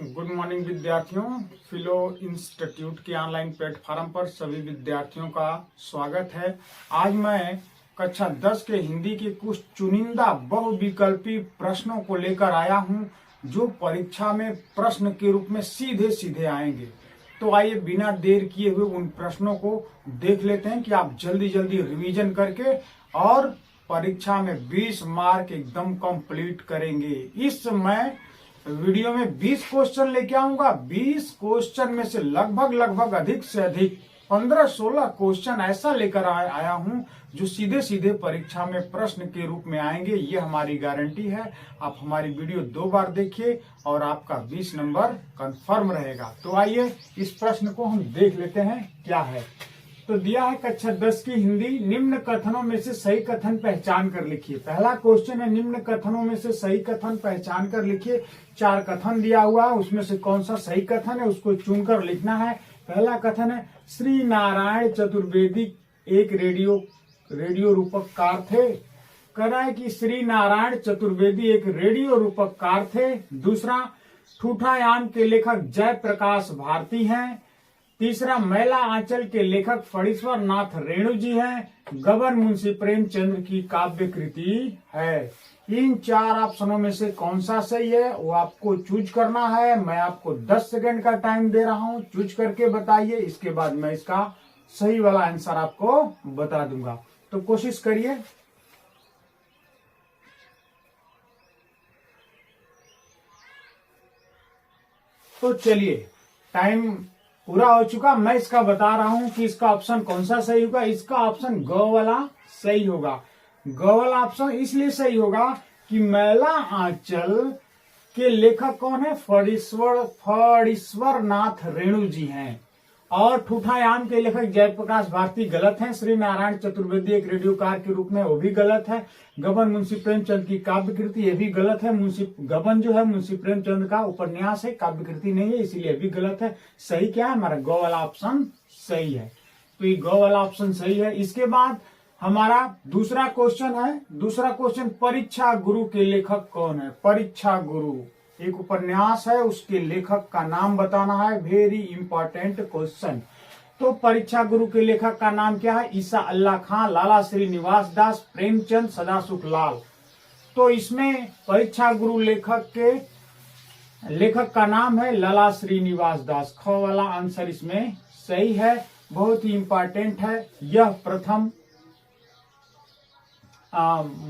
Good morning विद्यार्थियों। फिलो institute के online platform पर सभी विद्यार्थियों का स्वागत है। आज मैं कक्षा 10 के हिंदी के कुछ चुनिंदा बहुविकल्पी प्रश्नों को लेकर आया हूं, जो परीक्षा में प्रश्न के रूप में सीधे सीधे आएंगे। तो आइए बिना देर किए हुए उन प्रश्नों को देख लेते हैं कि आप जल्दी जल्दी रिवीजन करके और परीक्षा में 20 मार्क एकदम कंप्लीट करेंगे। इस मैं वीडियो में 20 क्वेश्चन लेके आऊंगा। 20 क्वेश्चन में से लगभग अधिक से अधिक 15-16 क्वेश्चन ऐसा लेकर आया हूं जो सीधे सीधे परीक्षा में प्रश्न के रूप में आएंगे। ये हमारी गारंटी है। आप हमारी वीडियो 2 बार देखिए और आपका 20 नंबर कंफर्म रहेगा। तो आइए इस प्रश्न को हम देख लेते हैं क्या है। तो दिया है कक्षा 10 की हिंदी, निम्न कथनों में से सही कथन पहचान कर लिखिए। पहला क्वेश्चन है, निम्न कथनों में से सही कथन पहचान कर लिखिए। 4 कथन दिया हुआ है, उसमें से कौन सा सही कथन है उसको चुनकर लिखना है। पहला कथन है, श्री नारायण चतुर्वेदी एक रेडियो रूपककार थे। कह रहा है कि श्री नारायण चतुर्वेदी एक रेडियो रूपककार थे। दूसरा, ठूठायाम के लेखक जयप्रकाश भारती हैं। तीसरा, मैला आंचल के लेखक फणीश्वर नाथ रेणु जी हैं। गबन मुंशी प्रेमचंद्र की काव्य कृति है। इन 4 ऑप्शनों में से कौन सा सही है वो आपको चूज करना है। मैं आपको 10 सेकंड का टाइम दे रहा हूं, चूज करके बताइए। इसके बाद मैं इसका सही वाला आंसर आपको बता दूंगा। तो कोशिश करिए। तो चलिए, टाइम पूरा हो चुका। मैं इसका बता रहा हूं कि इसका ऑप्शन कौन सा सही होगा। इसका ऑप्शन ग वाला सही होगा। ग वाला ऑप्शन इसलिए सही होगा कि मैला आंचल के लेखक कौन है? फणीश्वर नाथ रेणु जी हैं। और ठूठायाम के लेखक जयप्रकाश भारती गलत हैं। श्री नारायण चतुर्वेदी एक रेडियोकार के रूप में वो भी गलत है। गबन मुंशी प्रेमचंद की काव्य कृति ये भी गलत है। गबन जो है मुंशी प्रेमचंद का उपन्यास है, काव्य कृति नहीं है, इसीलिए भी गलत है। सही क्या है? हमारा ग वाला ऑप्शन सही है। तो ये ग वाला ऑप्शन सही है। इसके बाद हमारा दूसरा क्वेश्चन है। दूसरा क्वेश्चन, परीक्षा गुरु के लेखक कौन है? परीक्षा गुरु एक उपन्यास है, उसके लेखक का नाम बताना है। Very important question. तो परीक्षा गुरु के लेखक का नाम क्या है? ईसा अल्लाह खां, लाला श्रीनिवास दास, प्रेमचंद, सदासुख लाल। तो इसमें परीक्षा गुरु लेखक का नाम है लाला श्रीनिवास दास। ख वाला आंसर इसमें सही है। बहुत ही इंपॉर्टेंट है। यह प्रथम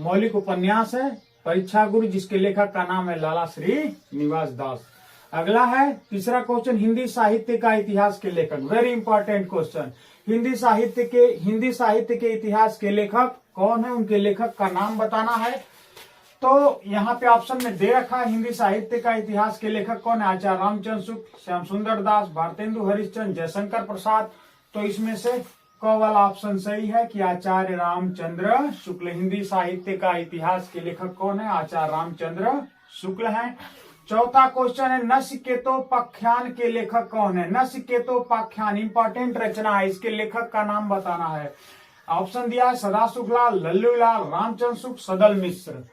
मौलिक उपन्यास है परीक्षा गुरु, जिसके लेखक का नाम है लाला श्रीनिवास दास। अगला है तीसरा क्वेश्चन, हिंदी साहित्य का इतिहास के लेखक। Very important question. हिंदी साहित्य के इतिहास के लेखक कौन है? उनके लेखक का नाम बताना है। तो यहाँ पे ऑप्शन में दे रखा है हिंदी साहित्य का इतिहास के लेखक कौन है? आचार्य रामचंद्र शुक्ल, श्याम सुंदर दास, भारतेंदु हरिश्चंद्र, जयशंकर प्रसाद। तो इसमें से क वाला ऑप्शन सही है कि आचार्य रामचंद्र शुक्ल। हिंदी साहित्य का इतिहास के लेखक कौन है? आचार्य रामचंद्र शुक्ल हैं। चौथा क्वेश्चन है, नचिकेतोपाख्यान के लेखक कौन है? नचिकेतोपाख्यान इंपॉर्टेंट रचना है, इसके लेखक का नाम बताना है। ऑप्शन दिया है सदासुख लाल, लल्लूलाल, रामचंद्र शुक्ल, सदल मिश्र।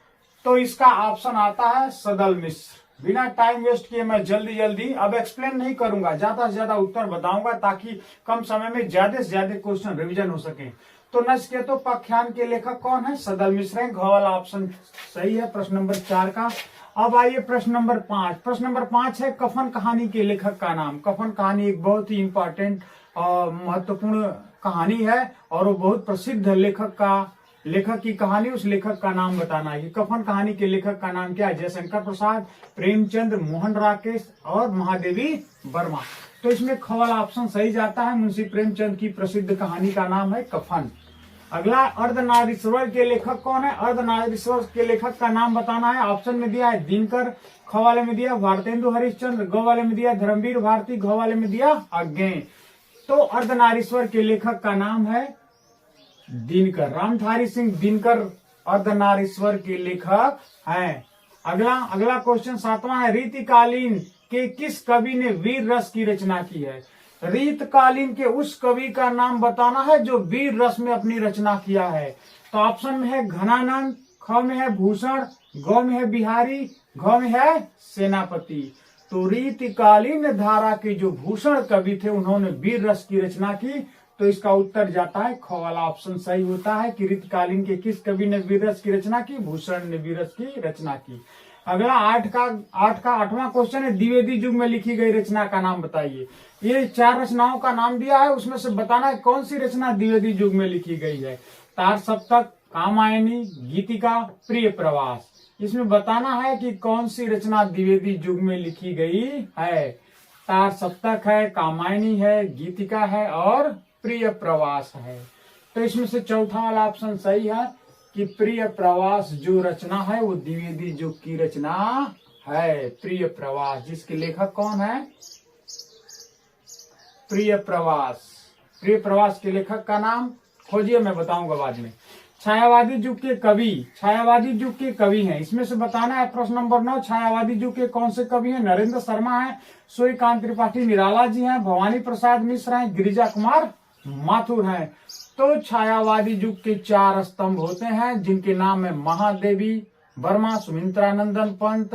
तो इसका ऑप्शन आता है सदल मिश्र। बिना टाइम वेस्ट किए मैं जल्दी अब एक्सप्लेन नहीं करूंगा, ज्यादा से ज्यादा उत्तर बताऊंगा ताकि कम समय में ज्यादा से ज्यादा क्वेश्चन रिवीजन हो सके। तो नचिकेतोपाख्यान के लेखक कौन है? सदल मिश्र है। घ वाला ऑप्शन सही है प्रश्न नंबर 4 का। अब आइए प्रश्न नंबर 5। प्रश्न नंबर 5 है, कफन कहानी के लेखक का नाम। कफन कहानी एक बहुत ही इंपॉर्टेंट और महत्वपूर्ण कहानी है और वो बहुत प्रसिद्ध लेखक की कहानी, उस लेखक का नाम बताना है। कफन कहानी के लेखक का नाम क्या है? जयशंकर प्रसाद, प्रेमचंद्र, मोहन राकेश और महादेवी वर्मा। तो इसमें ख वाला ऑप्शन सही जाता है। मुंशी प्रेमचंद की प्रसिद्ध कहानी का नाम है कफन। अगला, अर्धनारीश्वर के लेखक कौन है? अर्धनारीश्वर के लेखक का नाम बताना है। ऑप्शन में दिया है दिनकर, ख वाले में दिया भारतेंदु हरिश्चंद्र, ग वाले में दिया धर्मवीर भारती, घ वाले में दिया अज्ञेय। तो अर्धनारीश्वर के लेखक का नाम है दिनकर। रामधारी सिंह दिनकर अर्धनारीश्वर के लेखक हैं। अगला क्वेश्चन 7वां है, रीतिकालीन के किस कवि ने वीर रस की रचना की है? रीतकालीन के उस कवि का नाम बताना है जो वीर रस में अपनी रचना किया है। तो ऑप्शन में है घनानंद, ख में है भूषण, ग में है बिहारी, घ में है सेनापति। तो रीतिकालीन धारा के जो भूषण कवि थे उन्होंने वीर रस की रचना की। तो इसका उत्तर जाता है ख वाला ऑप्शन सही होता है कि रीतिकालीन के किस कवि ने वीर रस की रचना की, भूषण ने वीर रस की रचना की। अगला 8वां क्वेश्चन है, द्विवेदी युग में लिखी गई रचना का नाम बताइए। ये 4 रचनाओं का नाम दिया है, उसमें से बताना है कौन सी रचना द्विवेदी युग में लिखी गई है। तार सप्तक, कामायनी, गीतिका, प्रिय प्रवास। इसमें बताना है कि कौन सी रचना द्विवेदी युग में लिखी गई है। तार सप्तक है, कामायनी है, गीतिका है और प्रिय प्रवास है। तो इसमें से चौथा वाला ऑप्शन सही है कि प्रिय प्रवास जो रचना है वो द्विवेदी युग की रचना है। प्रिय प्रवास, जिसके लेखक कौन है, प्रिय प्रवास। प्रिय प्रवास के लेखक का नाम खोजिए, मैं बताऊंगा बाद में। छायावादी युग के कवि, छायावादी युग के कवि हैं, इसमें से बताना है प्रश्न नंबर 9, छायावादी युग के कौन से कवि हैं। नरेंद्र शर्मा है, सूर्यकांत त्रिपाठी निराला जी हैं, भवानी प्रसाद मिश्र हैं, गिरिजा कुमार माथुर हैं। तो छायावादी युग के 4 स्तंभ होते हैं जिनके नाम है महादेवी वर्मा, सुमित्रानंदन पंत,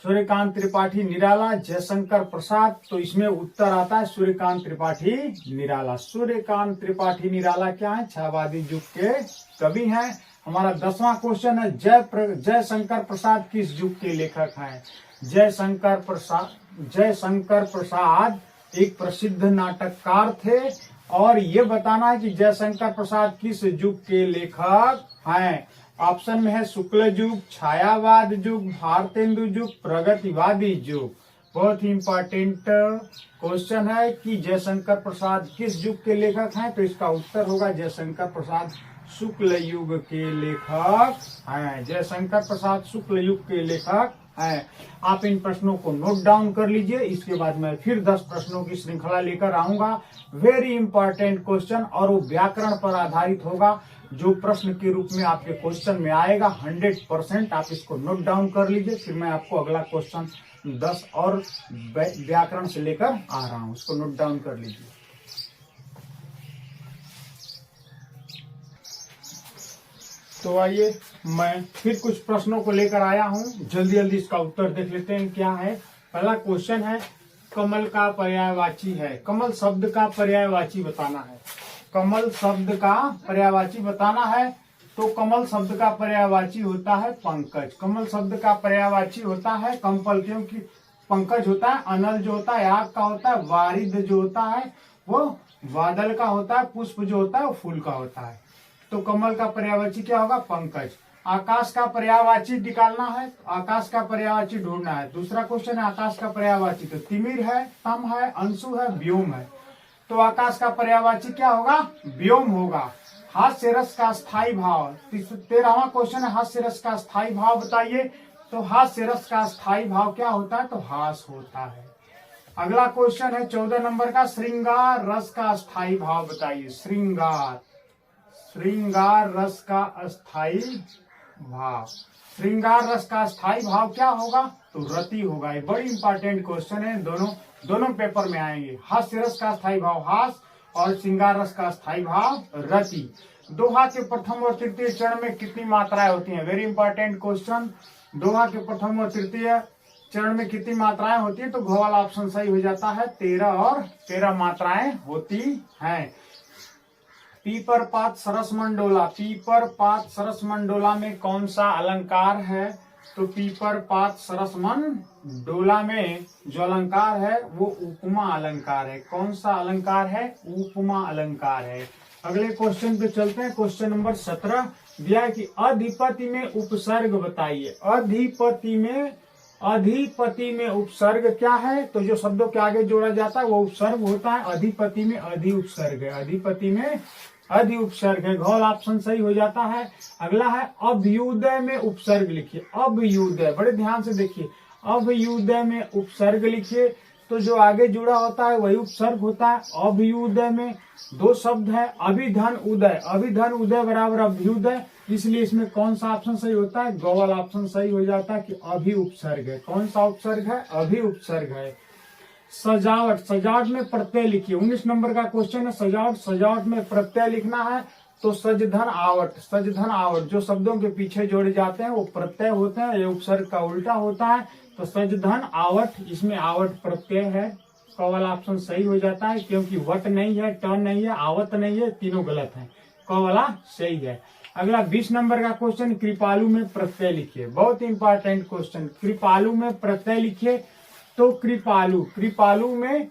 सूर्यकांत त्रिपाठी निराला, जयशंकर प्रसाद। तो इसमें उत्तर आता है सूर्यकांत त्रिपाठी निराला। सूर्यकांत त्रिपाठी निराला क्या है, छायावादी युग के कवि हैं। हमारा 10वां क्वेश्चन है, जयशंकर प्रसाद किस युग के लेखक हैं। जयशंकर प्रसाद एक प्रसिद्ध नाटककार थे और ये बताना है कि जयशंकर प्रसाद किस युग के लेखक हैं। ऑप्शन में है शुक्ल युग, छायावाद युग, भारतेंदु युग, प्रगतिवादी युग। बहुत ही इंपॉर्टेंट क्वेश्चन है कि जयशंकर प्रसाद किस युग के लेखक हैं। तो इसका उत्तर होगा जयशंकर प्रसाद शुक्ल युग के लेखक हैं। जयशंकर प्रसाद शुक्ल युग के लेखक हैं। आप इन प्रश्नों को नोट डाउन कर लीजिए, इसके बाद मैं फिर 10 प्रश्नों की श्रृंखला लेकर आऊंगा। वेरी इंपॉर्टेंट क्वेश्चन और वो व्याकरण पर आधारित होगा। जो प्रश्न के रूप में आपके क्वेश्चन में आएगा 100% आप इसको नोट डाउन कर लीजिए। फिर मैं आपको अगला क्वेश्चन 10 और व्याकरण से लेकर आ रहा हूं, उसको नोट डाउन कर लीजिए। तो आइए मैं फिर कुछ प्रश्नों को लेकर आया हूं, जल्दी जल्दी इसका उत्तर देख लेते हैं क्या है। पहला क्वेश्चन है, कमल का पर्यायवाची है। कमल शब्द का पर्यायवाची बताना है। कमल शब्द का पर्यायवाची बताना है। तो कमल शब्द का पर्यायवाची होता है पंकज। कमल शब्द का पर्यायवाची होता है कंपल, क्योंकि पंकज होता है, अनल जो होता है आग का होता है, वारिद जो होता है वो बादल का होता है, पुष्प जो होता है वो फूल का होता है। तो कमल का पर्यायवाची क्या होगा, पंकज। आकाश का पर्यायवाची निकालना है, आकाश का पर्यायवाची ढूंढना है। दूसरा क्वेश्चन है आकाश का पर्यायवाची, तो तिमिर है, तम है, अंशु है, व्योम है। तो आकाश का पर्यायवाची क्या होगा, व्योम होगा। हास्य रस का स्थायी भाव, 13वां क्वेश्चन है हास्य रस का स्थायी भाव बताइए। तो हास्य रस का स्थायी भाव क्या होता है, तो हास होता है। अगला क्वेश्चन है 14 नंबर का, श्रृंगार रस का स्थायी भाव बताइए। श्रृंगार रस का अस्थाई भाव, श्रृंगार रस का स्थायी भाव क्या होगा, तो रति होगा। ये बड़ी इंपॉर्टेंट क्वेश्चन है, दोनों पेपर में आएंगे। हास्य रस का स्थायी भाव हास और श्रृंगार रस का स्थायी भाव रति। दोहा के प्रथम और तृतीय चरण में कितनी मात्राएं होती हैं, वेरी इंपॉर्टेंट क्वेश्चन। दोहा के प्रथम और तृतीय चरण में कितनी मात्राएं होती है, तो घ वाला ऑप्शन सही हो जाता है, 13 और 13 मात्राएं होती हैं। पीपर पात सरस मंडोला, पीपर पात सरस मंडोला में कौन सा अलंकार है, तो पीपर पात सरस मंडोला में जो अलंकार है वो उपमा अलंकार है। कौन सा अलंकार है, उपमा अलंकार है। अगले क्वेश्चन पे चलते हैं। क्वेश्चन नंबर 17 दिया है कि अधिपति में उपसर्ग बताइए। अधिपति में उपसर्ग क्या है, तो जो शब्दों के आगे जोड़ा जाता है वो उपसर्ग होता है। अधिपति में अधि उपसर्ग है, अधिपति में अधि उपसर्ग है। घोल ऑप्शन सही हो जाता है। अगला है अभ्युदय में उपसर्ग लिखिए। अभ्युदय, बड़े ध्यान से देखिए, अभ्युदय में उपसर्ग लिखिए तो जो आगे जुड़ा होता है वही उपसर्ग होता है। अभ्युदय में 2 शब्द है, अभिधन उदय, अभिधन उदय बराबर अभ्युदय, इसलिए इसमें कौन सा ऑप्शन सही होता है, गौ वाला ऑप्शन सही हो जाता है कि अभि उपसर्ग है। कौन सा उपसर्ग है, अभि उपसर्ग है। सजावट, सजावट में प्रत्यय लिखिए। 19 नंबर का क्वेश्चन है सजावट, सजावट में प्रत्यय लिखना है। तो सज धन आवट जो शब्दों के पीछे जोड़े जाते हैं वो प्रत्यय होते हैं, ये उपसर्ग का उल्टा होता है। तो सज धन आवट, इसमें आवट प्रत्यय है, क वाला ऑप्शन सही हो जाता है, क्योंकि वट नहीं है, ट नहीं है, आवत नहीं है, तीनों गलत है, क वाला सही है। अगला 20 नंबर का क्वेश्चन, कृपालु में प्रत्यय लिखिए। बहुत इंपॉर्टेंट क्वेश्चन, कृपालु में प्रत्यय लिखिए। तो कृपालु में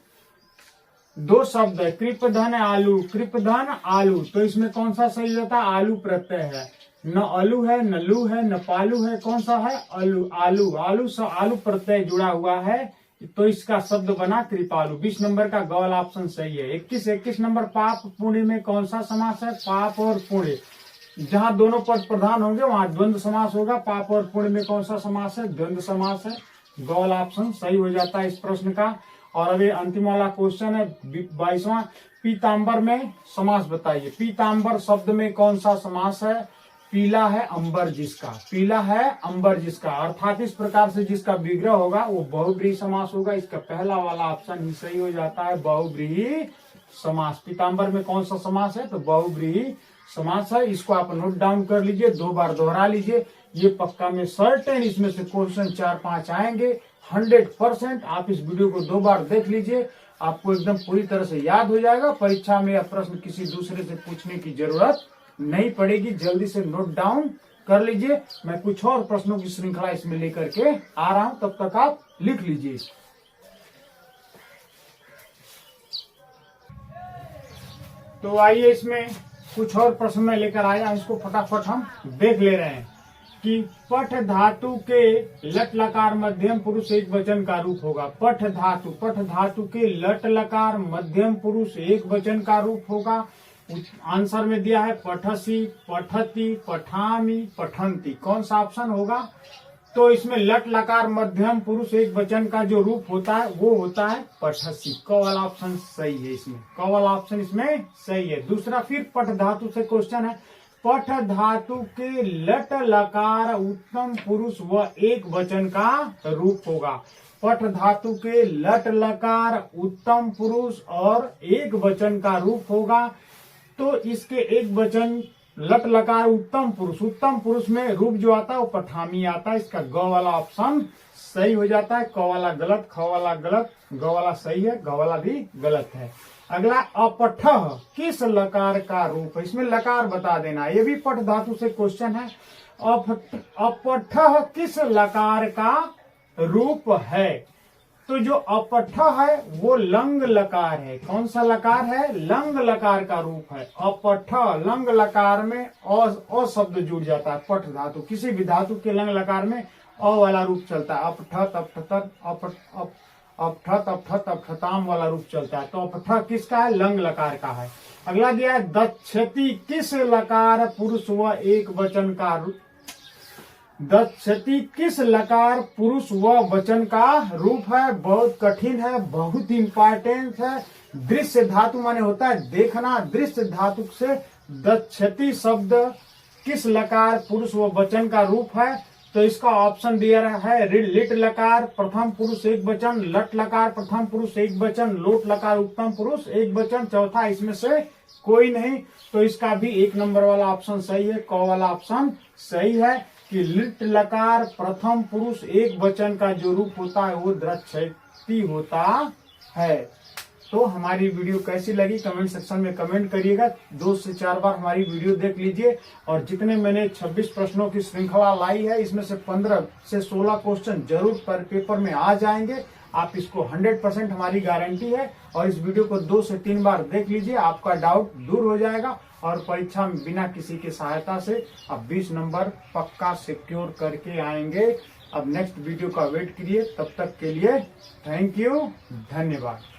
दो शब्द है, कृपधन आलू, कृपधन आलू। तो इसमें कौन सा सही होता है? आलू प्रत्यय है, न अलू है, न लू है, न पालू है, कौन सा है? आलू। आलू प्रत्यय जुड़ा हुआ है, तो इसका शब्द बना कृपालु। 20 नंबर का गौल ऑप्शन सही है। 21 नंबर, पाप पुण्य में कौन सा समास है? पाप और पुण्य। जहां दोनों पद प्रधान होंगे वहां द्वंद्व समास होगा। पाप और पुण्य में कौन सा समास है? द्वंद्व समास है। गौल ऑप्शन सही हो जाता है इस प्रश्न का। और अभी अंतिम वाला क्वेश्चन है 22वां, पीतांबर में समास बताइए। पीतांबर शब्द में कौन सा समास है? पीला है अंबर जिसका, पीला है अंबर जिसका, अर्थात इस प्रकार से जिसका विग्रह होगा वो बहुव्रीहि समास होगा। इसका पहला वाला ऑप्शन ही सही हो जाता है, बहुव्रीहि समास। पीतांबर में कौन सा समास है? तो बहुव्रीहि समास है। इसको आप नोट डाउन कर लीजिए, 2 बार दोहरा लीजिए, ये पक्का में सर्टेन इसमें से क्वेश्चन 4-5 आएंगे 100%। आप इस वीडियो को 2 बार देख लीजिए, आपको एकदम पूरी तरह से याद हो जाएगा। परीक्षा में यह प्रश्न किसी दूसरे से पूछने की जरूरत नहीं पड़ेगी। जल्दी से नोट डाउन कर लीजिए। मैं कुछ और प्रश्नों की श्रृंखला इसमें लेकर के आ रहा हूं, तब तक आप लिख लीजिए। तो आइए इसमें कुछ और प्रश्न में लेकर आया, इसको फटाफट हम देख ले रहे हैं कि पठ धातु के लट लकार मध्यम पुरुष एक वचन का रूप होगा। पठ धातु के लट लकार मध्यम पुरुष एक वचन का रूप होगा। आंसर में दिया है पठसी, पठती, पठामी, पठंती। कौन सा ऑप्शन होगा? तो इसमें लट लकार मध्यम पुरुष एक वचन का जो रूप होता है वो होता है पठसी। क वाला ऑप्शन सही है इसमें, क वाला ऑप्शन इसमें सही है। दूसरा फिर पठ धातु से क्वेश्चन है, पठ धातु के लट लकार उत्तम पुरुष व एक वचन का रूप होगा। पठ धातु के लट लकार उत्तम पुरुष और एक वचन का रूप होगा। तो इसके एक वचन लट लकार उत्तम पुरुष में रूप जो आता है वो पठामी आता है। इसका ग वाला ऑप्शन सही हो जाता है। क वाला गलत, ख वाला गलत, ग वाला सही है, घ वाला भी गलत है। अगला अपठः किस लकार का रूप है? इसमें लकार बता देना, ये भी पठ धातु से क्वेश्चन है। अपठः किस लकार का रूप है? तो जो अपठः है वो लंग लकार है। कौन सा लकार है? लंग लकार का रूप है। अपठः लंग लकार में अ शब्द जुड़ जाता है। पठ धातु, किसी भी धातु के लंग लकार में अ वाला रूप चलता है। अपठत, अपठत, अपठताम वाला रूप चलता है। तो अपठः किसका है? लंग लकार का है। अगला दिया है दक्षति किस लकार पुरुष व एक वचन का रूप? दक्षति किस लकार पुरुष व वचन का रूप है? बहुत कठिन है, बहुत इंपॉर्टेंट है। दृश्य धातु माने होता है देखना, दृश्य धातु से दक्षति शब्द किस लकार पुरुष व वचन का रूप है? तो इसका ऑप्शन दिया है लिट लकार प्रथम पुरुष एक वचन, लट लकार प्रथम पुरुष एक वचन, लोट लकार उत्तम पुरुष एक वचन, चौथा इसमें से कोई नहीं। तो इसका भी 1 नंबर वाला ऑप्शन सही है, क वाला ऑप्शन सही है कि लिट लकार प्रथम पुरुष एक वचन का जो रूप होता है वो दक्षति होता है। तो हमारी वीडियो कैसी लगी कमेंट सेक्शन में कमेंट करिएगा। 2 से 4 बार हमारी वीडियो देख लीजिए। और जितने मैंने 26 प्रश्नों की श्रृंखला लाई है इसमें से 15 से 16 क्वेश्चन जरूर पर पेपर में आ जाएंगे। आप इसको 100% हमारी गारंटी है। और इस वीडियो को 2 से 3 बार देख लीजिए, आपका डाउट दूर हो जाएगा और परीक्षा में बिना किसी की सहायता से आप 20 नंबर पक्का सिक्योर करके आएंगे। अब नेक्स्ट वीडियो का वेट करिए, तब तक के लिए थैंक यू, धन्यवाद।